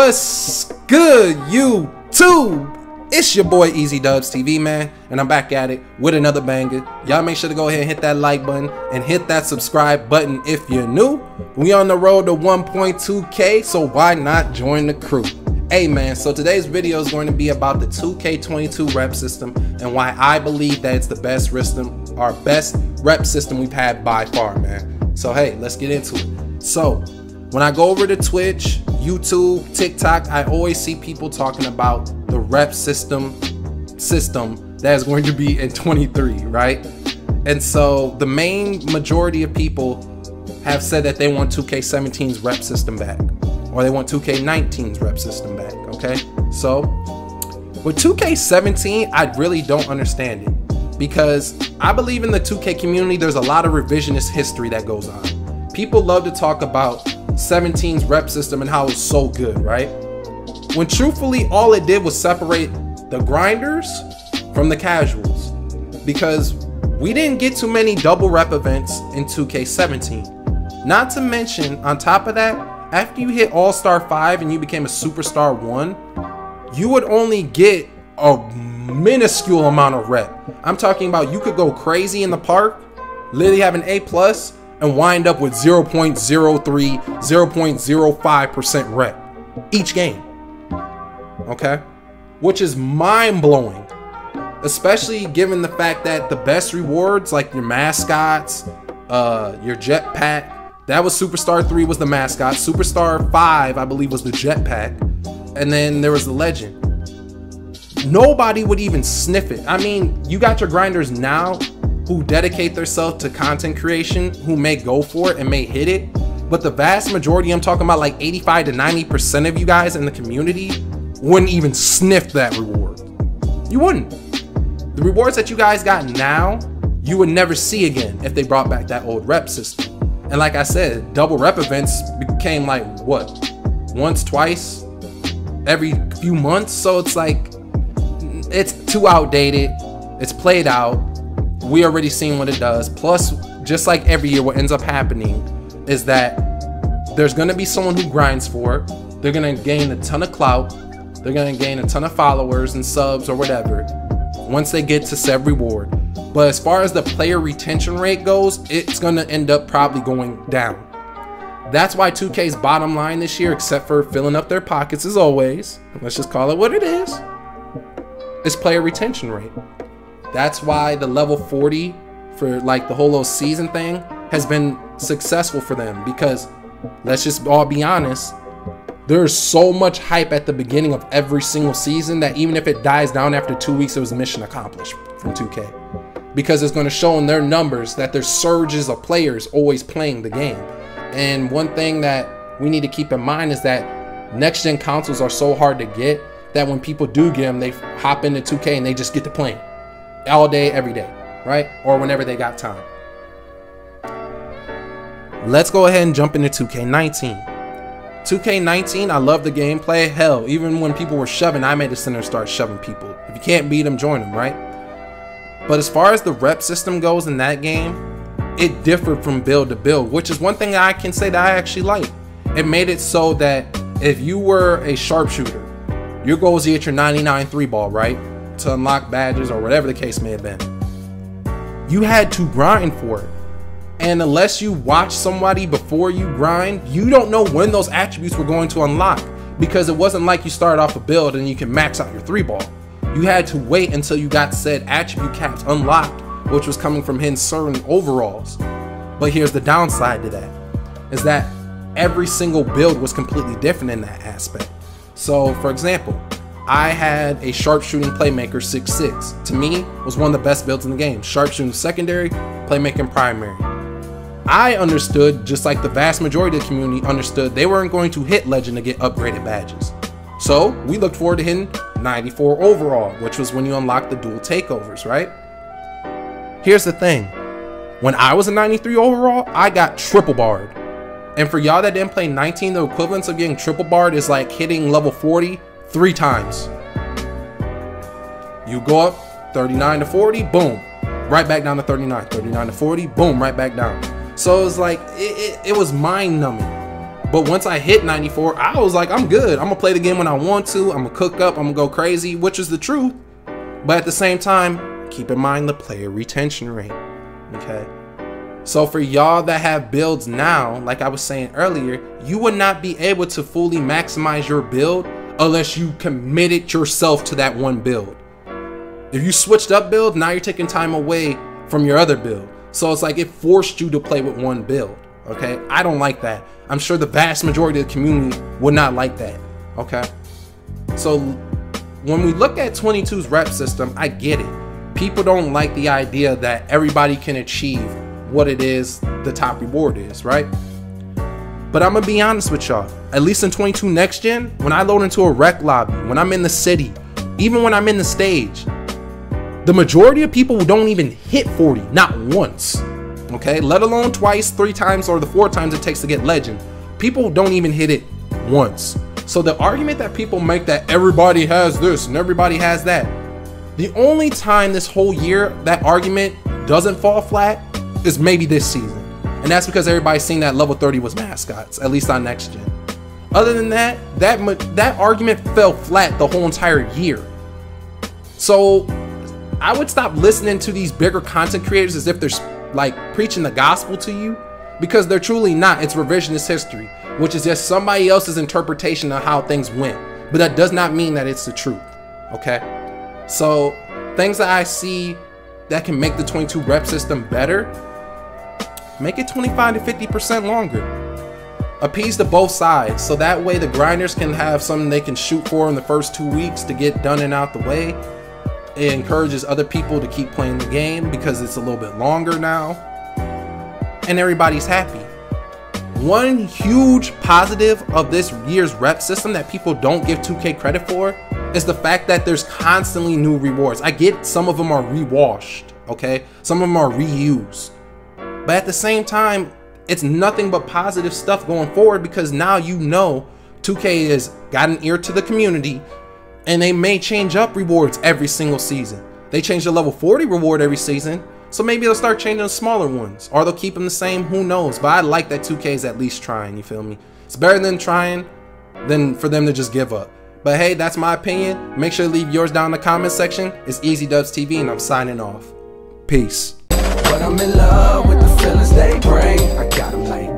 What's good, YouTube? It's your boy EazyDubsTv, man, and I'm back at it with another banger. Y'all make sure to go ahead and hit that like button and hit that subscribe button if you're new. We on the road to 1.2K, so why not join the crew? Hey man, so today's video is going to be about the 2K22 rep system and why I believe that it's the best system, our best rep system we've had by far, man. So hey, let's get into it. So when I go over to Twitch, YouTube, TikTok, I always see people talking about the rep system that is going to be in 23, right? And so the main majority of people have said that they want 2K17's rep system back, or they want 2K19's rep system back, okay? So with 2K17, I really don't understand it, because I believe in the 2K community, there's a lot of revisionist history that goes on. People love to talk about 17's rep system and how it's so good, right? When truthfully, all it did was separate the grinders from the casuals, because we didn't get too many double rep events in 2K17. Not to mention, on top of that, after you hit All-Star 5 and you became a Superstar 1, you would only get a minuscule amount of rep. I'm talking about you could go crazy in the park, literally have an A+, and wind up with 0.03, 0.05% rep each game, okay? Which is mind-blowing, especially given the fact that the best rewards, like your mascots, your jetpack, that was Superstar 3 was the mascot, Superstar 5 I believe was the jetpack, and then there was the legend. Nobody would even sniff it. I mean, you got your grinders now who dedicate themselves to content creation, who may go for it and may hit it, but the vast majority, I'm talking about like 85 to 90% of you guys in the community, wouldn't even sniff that reward. You wouldn't. The rewards that you guys got now, you would never see again if they brought back that old rep system. And like I said, double rep events became like, what, once, twice, every few months? So it's like, it's too outdated, it's played out. We already seen what it does. Plus, just like every year, what ends up happening is that there's gonna be someone who grinds for it. They're gonna gain a ton of clout. They're gonna gain a ton of followers and subs or whatever once they get to said reward. But as far as the player retention rate goes, it's gonna end up probably going down. That's why 2K's bottom line this year, except for filling up their pockets as always, let's just call it what it is player retention rate. That's why the level 40 for like the whole little season thing has been successful for them, because let's just all be honest, there's so much hype at the beginning of every single season that even if it dies down after 2 weeks, it was a mission accomplished from 2K, because it's going to show in their numbers that there's surges of players always playing the game. And one thing that we need to keep in mind is that next gen consoles are so hard to get that when people do get them, they hop into 2K and they just get to playing all day, every day, right? Or whenever they got time. Let's go ahead and jump into 2K19. 2K19, I love the gameplay. Hell, even when people were shoving, I made a center start shoving people. If you can't beat them, join them, right? But as far as the rep system goes in that game, it differed from build to build, which is one thing I can say that I actually like. It made it so that if you were a sharpshooter, your goal is to get your 99 3-ball, right? To unlock badges or whatever the case may have been. You had to grind for it. And unless you watch somebody before you grind, you don't know when those attributes were going to unlock, because it wasn't like you started off a build and you can max out your 3-ball. You had to wait until you got said attribute caps unlocked, which was coming from hitting certain overalls. But here's the downside to that, is that every single build was completely different in that aspect. So for example, I had a sharpshooting playmaker 6'6". To me, was one of the best builds in the game. Sharpshooting secondary, playmaking primary. I understood, just like the vast majority of the community understood, they weren't going to hit legend to get upgraded badges. So we looked forward to hitting 94 overall, which was when you unlock the dual takeovers, right? Here's the thing. When I was a 93 overall, I got triple barred. And for y'all that didn't play 19, the equivalence of getting triple barred is like hitting level 40 3 times. You go up 39 to 40, boom, right back down to 39, 39 to 40, boom, right back down. So it was like, it was mind numbing. But once I hit 94, I was like, I'm good. I'm gonna play the game when I want to. I'm gonna cook up, I'm gonna go crazy, which is the truth. But at the same time, keep in mind the player retention rate, okay? So for y'all that have builds now, like I was saying earlier, you would not be able to fully maximize your build unless you committed yourself to that one build. If you switched up build, now you're taking time away from your other build. So it's like it forced you to play with one build, okay? I don't like that. I'm sure the vast majority of the community would not like that, okay? So when we look at 22's rep system, I get it. People don't like the idea that everybody can achieve what it is the top reward is, right? But I'm gonna be honest with y'all, at least in 22 next gen, when I load into a rec lobby, when I'm in the city, even when I'm in the stage, the majority of people don't even hit 40, not once, okay? Let alone twice, 3 times, or the 4 times it takes to get legend. People don't even hit it once. So the argument that people make that everybody has this and everybody has that, the only time this whole year that argument doesn't fall flat is maybe this season. And that's because everybody's seen that level 30 was mascots, at least on next gen. Other than that, that argument fell flat the whole entire year. So I would stop listening to these bigger content creators as if they're like preaching the gospel to you, because they're truly not. It's revisionist history, which is just somebody else's interpretation of how things went. But that does not mean that it's the truth, okay? So things that I see that can make the 22 rep system better, make it 25 to 50% longer. Appease to both sides, so that way the grinders can have something they can shoot for in the first 2 weeks to get done and out the way. It encourages other people to keep playing the game because it's a little bit longer now, and everybody's happy. One huge positive of this year's rep system that people don't give 2K credit for is the fact that there's constantly new rewards. I get some of them are rewashed, okay? Some of them are reused. But at the same time, it's nothing but positive stuff going forward, because now you know 2K has got an ear to the community, and they may change up rewards every single season. They change the level 40 reward every season, so maybe they'll start changing the smaller ones, or they'll keep them the same, who knows. But I like that 2K is at least trying, you feel me? It's better than trying than for them to just give up. But hey, that's my opinion. Make sure to leave yours down in the comment section. It's EazyDubsTv, and I'm signing off. Peace. But I'm in love with the feelings they bring. I got 'em like